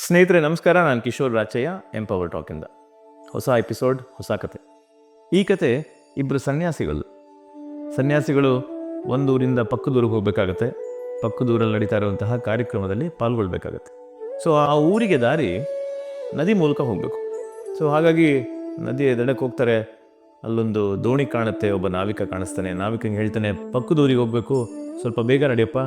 ಸ್ನೇಹಿತರೆ ನಮಸ್ಕಾರ. ನಾನು ಕಿಶೋರ್ ರಾಚಯ್ಯ, ಎಂಪವರ್ ಟಾಕಿಂದ. ಹೊಸ ಎಪಿಸೋಡ್, ಹೊಸ ಕತೆ. ಈ ಕತೆ ಇಬ್ಬರು ಸನ್ಯಾಸಿಗಳು ಒಂದೂರಿಂದ ಪಕ್ಕದೂರಿಗೆ ಹೋಗಬೇಕಾಗತ್ತೆ. ಪಕ್ಕದೂರಲ್ಲಿ ನಡೀತಾ ಇರುವಂತಹ ಕಾರ್ಯಕ್ರಮದಲ್ಲಿ ಪಾಲ್ಗೊಳ್ಬೇಕಾಗತ್ತೆ. ಸೊ ಆ ಊರಿಗೆ ದಾರಿ ನದಿ ಮೂಲಕ ಹೋಗಬೇಕು. ಸೊ ಹಾಗಾಗಿ ನದಿಯ ದಡಕ್ಕೆ ಹೋಗ್ತಾರೆ. ಅಲ್ಲೊಂದು ದೋಣಿ ಕಾಣುತ್ತೆ. ಒಬ್ಬ ನಾವಿಕ ಕಾಣಿಸ್ತಾನೆ. ನಾವಿಕಂಗೆ ಹೇಳ್ತಾನೆ, ಪಕ್ಕದೂರಿಗೆ ಹೋಗಬೇಕು, ಸ್ವಲ್ಪ ಬೇಗ ನಡಿಯಪ್ಪ.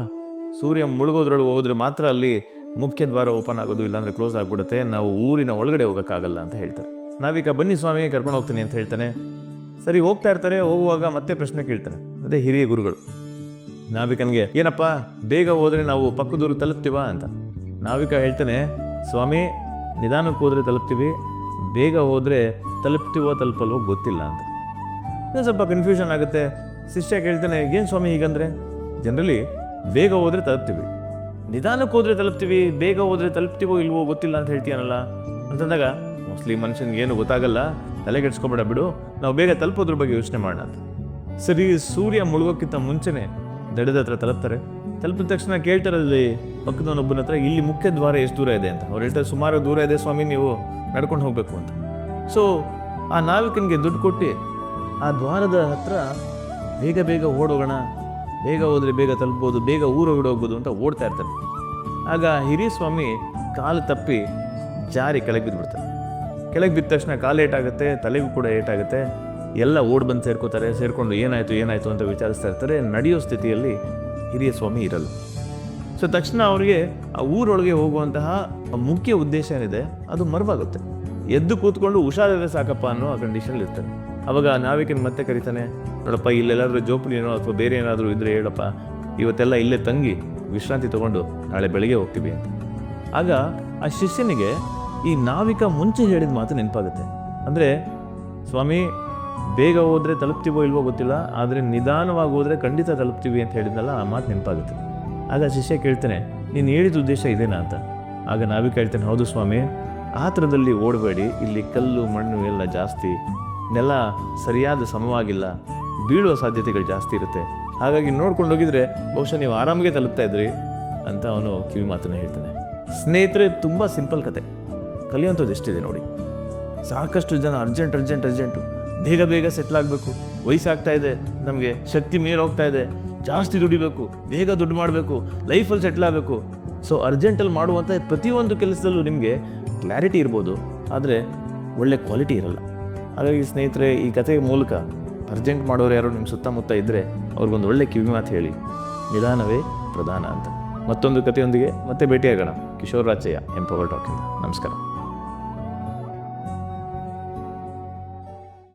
ಸೂರ್ಯ ಮುಳುಗೋದ್ರೊಳಗೆ ಹೋದ್ರೆ ಮಾತ್ರ ಅಲ್ಲಿ ಮುಖ್ಯ ದ್ವಾರ ಓಪನ್ ಆಗೋದು, ಇಲ್ಲಾಂದ್ರೆ ಕ್ಲೋಸ್ ಆಗಿಬಿಡುತ್ತೆ. ನಾವು ಊರಿನ ಒಳಗಡೆ ಹೋಗೋಕ್ಕಾಗಲ್ಲ ಅಂತ ಹೇಳ್ತಾರೆ. ನಾವೀಗ ಬನ್ನಿ ಸ್ವಾಮಿ, ಕರ್ಕೊಂಡು ಹೋಗ್ತೀನಿ ಅಂತ ಹೇಳ್ತಾನೆ. ಸರಿ, ಹೋಗ್ತಾ ಇರ್ತಾರೆ. ಹೋಗುವಾಗ ಮತ್ತೆ ಪ್ರಶ್ನೆ ಕೇಳ್ತಾನೆ. ಅದೇ ಹಿರಿಯ ಗುರುಗಳು ನಾವಿಕನಿಗೆ, ಏನಪ್ಪ ಬೇಗ ಹೋದ್ರೆ ನಾವು ಪಕ್ಕದೂರು ತಲುಪ್ತೀವಾ ಅಂತ. ನಾವಿಕ ಹೇಳ್ತಾನೆ, ಸ್ವಾಮಿ ನಿಧಾನಕ್ಕೆ ಹೋದ್ರೆ ತಲುಪ್ತೀವಿ, ಬೇಗ ಹೋದ್ರೆ ತಲುಪ್ತೀವೋ ತಲುಪಲ್ವೋ ಗೊತ್ತಿಲ್ಲ ಅಂತ. ಇನ್ನೂ ಸ್ವಲ್ಪ ಕನ್ಫ್ಯೂಷನ್ ಆಗುತ್ತೆ. ಶಿಷ್ಯ ಕೇಳ್ತಾನೆ, ಏನು ಸ್ವಾಮಿ ಹೀಗಂದ್ರೆ? ಜನರಲಿ ಬೇಗ ಹೋದ್ರೆ ತಲುಪ್ತೀವಿ, ನಿಧಾನಕ್ಕೆ ಹೋದ್ರೆ ತಲುಪ್ತೀವಿ, ಬೇಗ ಹೋದ್ರೆ ತಲುಪ್ತೀವೋ ಇಲ್ವೋ ಗೊತ್ತಿಲ್ಲ ಅಂತ ಹೇಳ್ತೀಯನಲ್ಲ ಅಂತಂದಾಗ, ಮೋಸ್ಟ್ಲಿ ಮನುಷ್ಯನಿಗೆ ಏನು ಗೊತ್ತಾಗಲ್ಲ, ತಲೆಗೆಡ್ಸ್ಕೊಬೇಡ ಬಿಡು, ನಾವು ಬೇಗ ತಲುಪೋದ್ರ ಬಗ್ಗೆ ಯೋಚನೆ ಮಾಡೋಣ ಅಂತ. ಸರಿ, ಸೂರ್ಯ ಮುಳುಗೋಕ್ಕಿಂತ ಮುಂಚೆನೆ ದಡದ ಹತ್ರ ತಲುಪ್ತಾರೆ. ತಲುಪಿದ ತಕ್ಷಣ ಕೇಳ್ತಾರಲ್ಲಿ ಪಕ್ಕದವನೊಬ್ಬನ ಹತ್ರ, ಇಲ್ಲಿ ಮುಖ್ಯ ದ್ವಾರ ಎಷ್ಟು ದೂರ ಇದೆ ಅಂತ. ಅವ್ರು ಹೇಳ್ತಾರೆ, ಸುಮಾರು ದೂರ ಇದೆ ಸ್ವಾಮಿ, ನೀವು ನಡ್ಕೊಂಡು ಹೋಗ್ಬೇಕು ಅಂತ. ಸೊ ಆ ನಾವಿಕನಿಗೆ ದುಡ್ಡು ಕೊಟ್ಟು ಆ ದ್ವಾರದ ಹತ್ರ ಬೇಗ ಬೇಗ ಓಡೋಗೋಣ, ಬೇಗ ಹೋದ್ರೆ ಬೇಗ ತಲುಪ್ಬೋದು, ಬೇಗ ಊರು ಹೋಗ್ಬೋದು ಅಂತ ಓಡ್ತಾ ಇರ್ತಾನೆ. ಆಗ ಹಿರಿಯ ಸ್ವಾಮಿ ಕಾಲು ತಪ್ಪಿ ಜಾರಿ ಕೆಳಗೆ ಬಿದ್ದುಬಿಡ್ತಾರೆ. ಕೆಳಗೆ ಬಿದ್ದ ತಕ್ಷಣ ಕಾಲು ಏಟಾಗುತ್ತೆ, ತಲೆಗೂ ಕೂಡ ಏಟಾಗುತ್ತೆ. ಎಲ್ಲ ಓಡ್ ಬಂದು ಸೇರ್ಕೊಂಡು ಏನಾಯಿತು ಅಂತ ವಿಚಾರಿಸ್ತಾ ಇರ್ತಾರೆ. ನಡೆಯೋ ಸ್ಥಿತಿಯಲ್ಲಿ ಹಿರಿಯ ಸ್ವಾಮಿ ಇರಲ್ಲ. ಸೊ ತಕ್ಷಣ ಅವರಿಗೆ ಆ ಊರೊಳಗೆ ಹೋಗುವಂತಹ ಮುಖ್ಯ ಉದ್ದೇಶ ಏನಿದೆ ಅದು ಮರವಾಗುತ್ತೆ. ಎದ್ದು ಕೂತ್ಕೊಂಡು ಹುಷಾರಿದ್ರೆ ಸಾಕಪ್ಪ ಅನ್ನೋ ಆ ಕಂಡೀಷನ್ ಇರ್ತಾರೆ. ಅವಾಗ ನಾವಿಕನ್ ಮತ್ತೆ ಕರೀತಾನೆ, ನೋಡಪ್ಪ ಇಲ್ಲೆಲ್ಲಾದ್ರೂ ಜೋಪಡಿನೋ ಅಥವಾ ಬೇರೆ ಏನಾದರೂ ಇದ್ರೆ ಹೇಳಪ್ಪ, ಇವತ್ತೆಲ್ಲ ಇಲ್ಲೇ ತಂಗಿ ವಿಶ್ರಾಂತಿ ತಗೊಂಡು ನಾಳೆ ಬೆಳಿಗ್ಗೆ ಹೋಗ್ತೀವಿ ಅಂತ. ಆಗ ಆ ಶಿಷ್ಯನಿಗೆ ಈ ನಾವಿಕ ಮುಂಚೆ ಹೇಳಿದ ಮಾತು ನೆನಪಾಗುತ್ತೆ. ಅಂದರೆ, ಸ್ವಾಮಿ ಬೇಗ ಹೋದ್ರೆ ತಲುಪ್ತೀವೋ ಇಲ್ವೋ ಗೊತ್ತಿಲ್ಲ, ಆದರೆ ನಿಧಾನವಾಗಿ ಹೋದ್ರೆ ಖಂಡಿತ ತಲುಪ್ತೀವಿ ಅಂತ ಹೇಳಿದ್ನಲ್ಲ, ಆ ಮಾತು ನೆನಪಾಗುತ್ತೆ. ಆಗ ಶಿಷ್ಯ ಕೇಳ್ತಾನೆ, ನೀನು ಹೇಳಿದ ಉದ್ದೇಶ ಇದೇನಾ ಅಂತ. ಆಗ ನಾವಿಕ ಹೇಳ್ತಾನೆ, ಹೌದು ಸ್ವಾಮಿ, ಆ ಥರದಲ್ಲಿ ಓಡಬೇಡಿ, ಇಲ್ಲಿ ಕಲ್ಲು ಮಣ್ಣು ಎಲ್ಲ ಜಾಸ್ತಿ, ನೆಲ ಸರಿಯಾದ ಸಮವಾಗಿಲ್ಲ, ಬೀಳುವ ಸಾಧ್ಯತೆಗಳು ಜಾಸ್ತಿ ಇರುತ್ತೆ, ಹಾಗಾಗಿ ನೋಡ್ಕೊಂಡು ಹೋಗಿದ್ರೆ ಬಹುಶಃ ನೀವು ಆರಾಮಾಗೆ ತಲುಪ್ತಾ ಇದ್ರಿ ಅಂತ ಅವನು ಕಿವಿ ಮಾತನ್ನು ಹೇಳ್ತಾನೆ. ಸ್ನೇಹಿತರೆ, ತುಂಬ ಸಿಂಪಲ್ ಕತೆ, ಕಲಿಯುವಂಥದ್ದು ಎಷ್ಟಿದೆ ನೋಡಿ. ಸಾಕಷ್ಟು ಜನ ಅರ್ಜೆಂಟು ಬೇಗ ಬೇಗ ಸೆಟ್ಲ್ ಆಗಬೇಕು, ವಯಸ್ಸಾಗ್ತಾ ಇದೆ, ನಮಗೆ ಶಕ್ತಿ ಮೇಲೆ ಹೋಗ್ತಾ ಇದೆ, ಜಾಸ್ತಿ ದುಡಿಬೇಕು, ಬೇಗ ದುಡ್ಡು ಮಾಡಬೇಕು, ಲೈಫಲ್ಲಿ ಸೆಟ್ಲ್ ಆಗಬೇಕು. ಸೊ ಅರ್ಜೆಂಟಲ್ಲಿ ಮಾಡುವಂಥ ಪ್ರತಿಯೊಂದು ಕೆಲಸದಲ್ಲೂ ನಿಮಗೆ ಕ್ಲಾರಿಟಿ ಇರ್ಬೋದು, ಆದರೆ ಒಳ್ಳೆ ಕ್ವಾಲಿಟಿ ಇರಲ್ಲ. ಹಾಗಾಗಿ ಸ್ನೇಹಿತರೆ, ಈ ಕಥೆಯ ಮೂಲಕ ಅರ್ಜೆಂಟ್ ಮಾಡೋರು ಯಾರು ನಿಮ್ಮ ಸುತ್ತಮುತ್ತ ಇದ್ದರೆ ಅವ್ರಿಗೊಂದು ಒಳ್ಳೆ ಕಿವಿ ಮಾತು ಹೇಳಿ, ನಿಧಾನವೇ ಪ್ರಧಾನ ಅಂತ. ಮತ್ತೊಂದು ಕಥೆಯೊಂದಿಗೆ ಮತ್ತೆ ಭೇಟಿಯಾಗೋಣ. ಕಿಶೋರ್ ರಾಚಯ್ಯ, ಎಂಪವರ್ ಟಾಕಿಂದ. ನಮಸ್ಕಾರ.